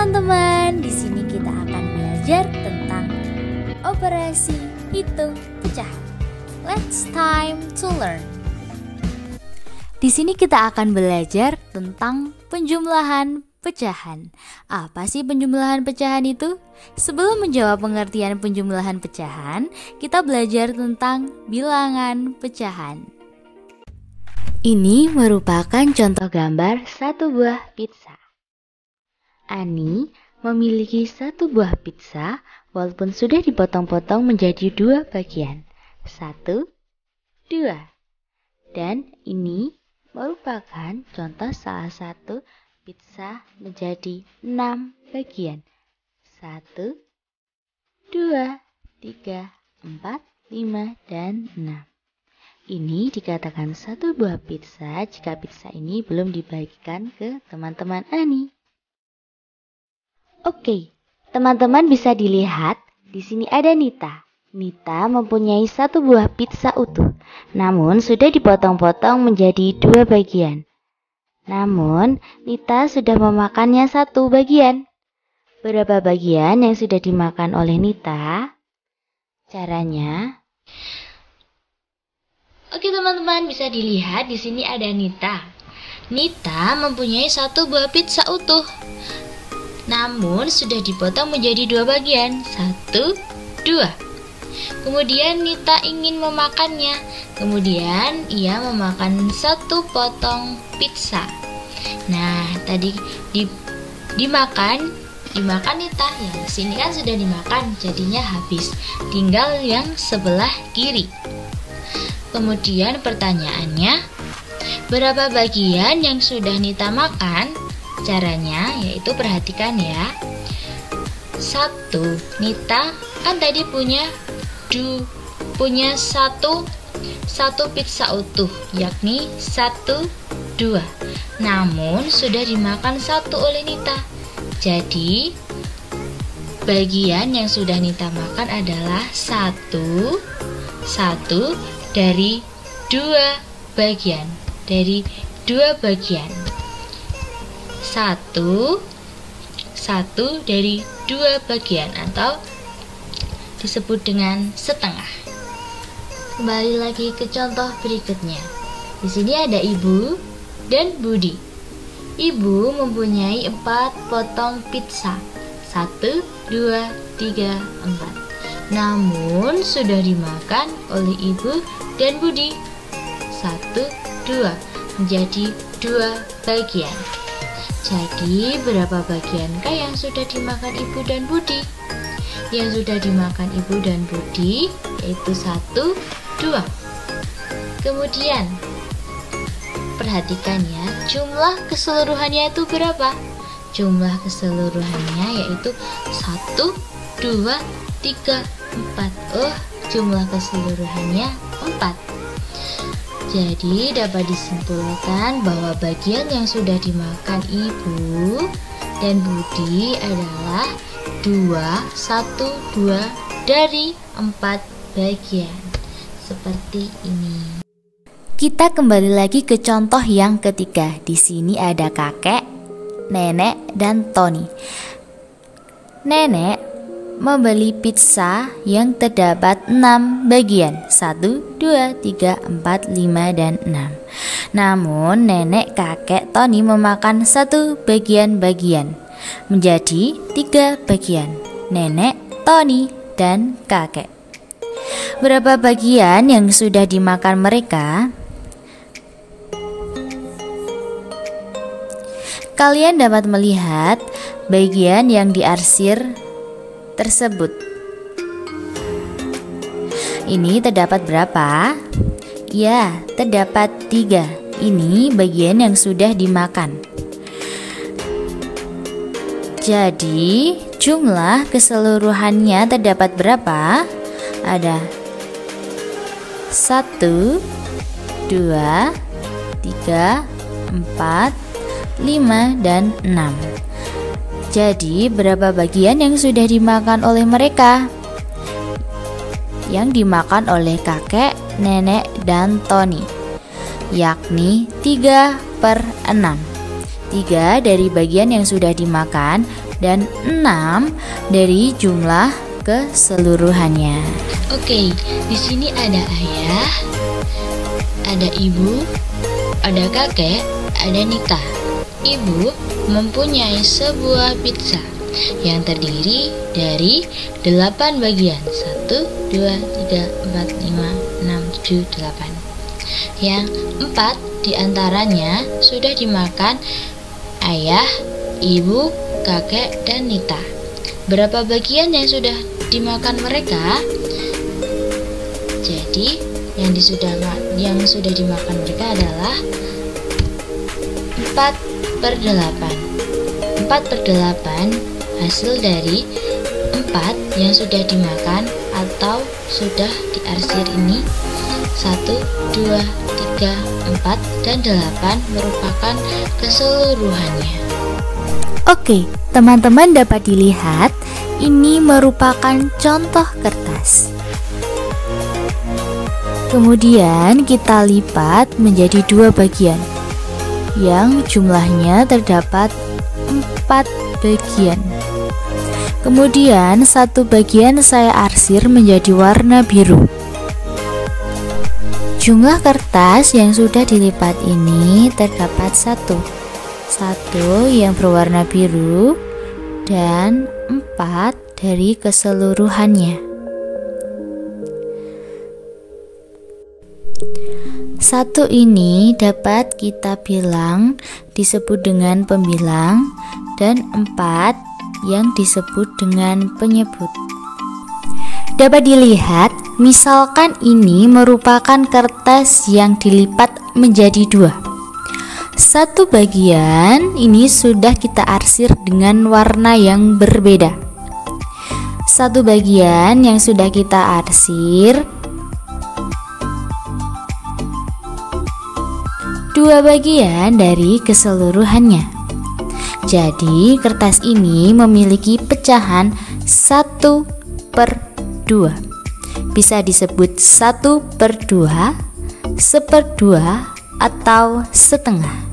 teman-teman, di sini kita akan belajar tentang operasi hitung pecahan. Let's time to learn. Di sini kita akan belajar tentang penjumlahan pecahan. Apa sih penjumlahan pecahan itu? Sebelum menjawab pengertian penjumlahan pecahan, kita belajar tentang bilangan pecahan. Ini merupakan contoh gambar satu buah pizza. Ani memiliki satu buah pizza walaupun sudah dipotong-potong menjadi dua bagian. 1, 2. Dan ini merupakan contoh salah satu pizza menjadi 6 bagian. 1, 2, 3, 4, 5, dan 6. Ini dikatakan satu buah pizza jika pizza ini belum dibagikan ke teman-teman Ani. Oke, teman-teman bisa dilihat di sini ada Nita. Nita mempunyai satu buah pizza utuh, namun sudah dipotong-potong menjadi dua bagian. Namun, Nita sudah memakannya satu bagian. Berapa bagian yang sudah dimakan oleh Nita? Caranya, oke teman-teman, bisa dilihat di sini ada Nita. Nita mempunyai satu buah pizza utuh, namun sudah dipotong menjadi dua bagian. 1, 2. Kemudian Nita ingin memakannya. Kemudian ia memakan satu potong pizza. Nah, tadi dimakan Nita. Yang sini kan sudah dimakan, jadinya habis. Tinggal yang sebelah kiri. Kemudian pertanyaannya, berapa bagian yang sudah Nita makan? Caranya yaitu perhatikan ya. 1, Nita kan tadi punya satu pizza utuh, yakni 1, 2. Namun sudah dimakan satu oleh Nita. Jadi bagian yang sudah Nita makan adalah 1 dari 2 bagian. Satu dari 2 bagian atau disebut dengan setengah. Kembali lagi ke contoh berikutnya. Di sini ada Ibu dan Budi. Ibu mempunyai 4 potong pizza. 1, 2, 3, 4. Namun sudah dimakan oleh Ibu dan Budi. 1, 2 menjadi 2 bagian. Jadi berapa bagiankah yang sudah dimakan Ibu dan Budi? Yang sudah dimakan Ibu dan Budi yaitu 1, 2. Kemudian perhatikan ya, jumlah keseluruhannya itu berapa? Jumlah keseluruhannya yaitu 1, 2, 3, 4. Jumlah keseluruhannya 4. Jadi dapat disimpulkan bahwa bagian yang sudah dimakan Ibu dan Budi adalah 2, 1, 2 dari 4 bagian. Seperti ini. Kita kembali lagi ke contoh yang ketiga. Di sini ada kakek, nenek, dan Tony. Nenek membeli pizza yang terdapat 6 bagian. 1, 2, 3, 4, 5, dan 6. Namun nenek, kakek, Tony memakan satu bagian-bagian menjadi 3 bagian. Nenek, Tony, dan kakek. Berapa bagian yang sudah dimakan mereka? Kalian dapat melihat bagian yang diarsir tersebut. Ini terdapat berapa? Ya, terdapat 3. Ini bagian yang sudah dimakan. Jadi, jumlah keseluruhannya terdapat berapa? Ada 1, 2, 3, 4, 5, dan 6. Jadi, berapa bagian yang sudah dimakan oleh mereka? Yang dimakan oleh kakek, nenek, dan Tony, yakni 3/6. 3 dari bagian yang sudah dimakan, dan 6 dari jumlah keseluruhannya. Oke, di sini ada ayah, ada ibu, ada kakek, ada Nita. Ibu mempunyai sebuah pizza yang terdiri dari 8 bagian. 1, 2, 3, 4, 5, 6, 7, 8. Yang 4 diantaranya sudah dimakan ayah, ibu, kakek, dan Nita. Berapa bagian yang sudah dimakan mereka? Jadi yang sudah dimakan mereka adalah 4/8. 4/8 hasil dari 4 yang sudah dimakan atau sudah diarsir ini. 1, 2, 3, 4, dan 8 merupakan keseluruhannya. Oke, teman-teman dapat dilihat ini merupakan contoh kertas. Kemudian kita lipat menjadi 2 bagian yang jumlahnya terdapat 4 bagian. Kemudian 1 bagian saya arsir menjadi warna biru. Jumlah kertas yang sudah dilipat ini terdapat 1 yang berwarna biru dan 4 dari keseluruhannya. 1 ini dapat kita bilang disebut dengan pembilang, dan 4 yang disebut dengan penyebut. Dapat dilihat, misalkan ini merupakan kertas yang dilipat menjadi 2. 1 bagian ini sudah kita arsir dengan warna yang berbeda. 1 bagian yang sudah kita arsir, 2 bagian dari keseluruhannya. Jadi kertas ini memiliki pecahan 1/2. Bisa disebut 1/2, 1/2, atau setengah.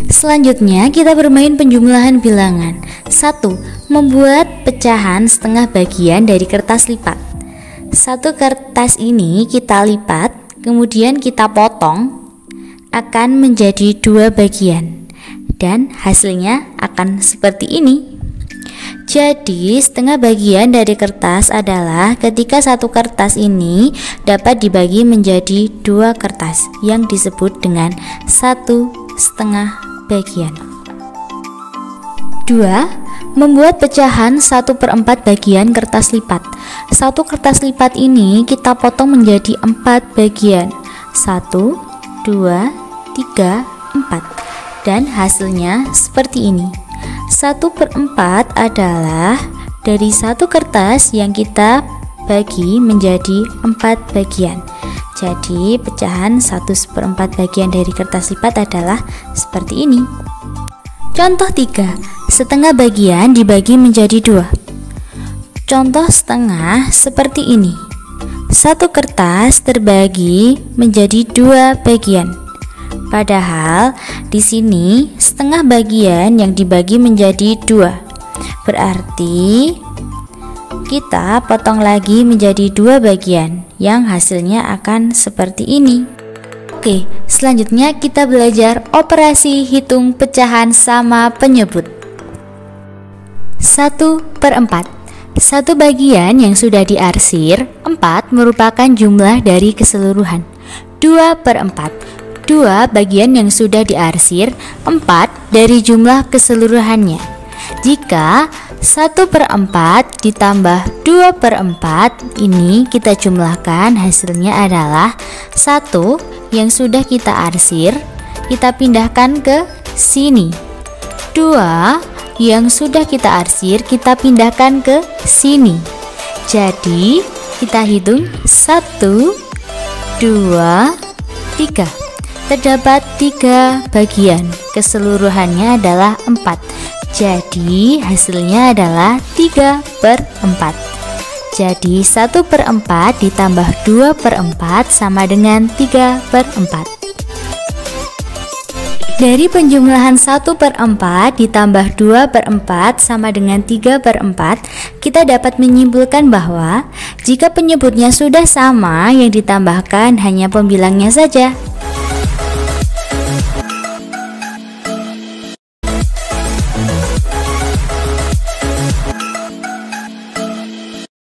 Selanjutnya kita bermain penjumlahan bilangan. 1. Membuat pecahan setengah bagian dari kertas lipat. 1 kertas ini kita lipat, kemudian kita potong, akan menjadi 2 bagian, dan hasilnya akan seperti ini. Jadi setengah bagian dari kertas adalah ketika 1 kertas ini dapat dibagi menjadi 2 kertas yang disebut dengan 1/2 bagian. 2. Membuat pecahan 1/4 bagian kertas lipat. 1 kertas lipat ini kita potong menjadi 4 bagian. 1, 2, 3, 4. Dan hasilnya seperti ini. 1/4 adalah dari 1 kertas yang kita bagi menjadi 4 bagian. Jadi pecahan 1/4 bagian dari kertas lipat adalah seperti ini. Contoh 3. Setengah bagian dibagi menjadi 2. Contoh setengah seperti ini. 1 kertas terbagi menjadi 2 bagian. Padahal di sini setengah bagian yang dibagi menjadi 2. Berarti kita potong lagi menjadi 2 bagian yang hasilnya akan seperti ini. Oke, selanjutnya kita belajar operasi hitung pecahan sama penyebut. 1/4. 1 bagian yang sudah diarsir, 4 merupakan jumlah dari keseluruhan. 2/4. 2 bagian yang sudah diarsir, 4 dari jumlah keseluruhannya. Jika 1/4 ditambah 2/4 ini kita jumlahkan, hasilnya adalah 1 yang sudah kita arsir, kita pindahkan ke sini. 2 yang sudah kita arsir, kita pindahkan ke sini. Jadi kita hitung 1, 2, 3. Terdapat 3 bagian, keseluruhannya adalah 4. Jadi hasilnya adalah 3/4. Jadi 1/4 ditambah 2/4 sama dengan 3/4. Dari penjumlahan 1/4 ditambah 2/4 sama dengan 3/4, kita dapat menyimpulkan bahwa jika penyebutnya sudah sama, yang ditambahkan hanya pembilangnya saja.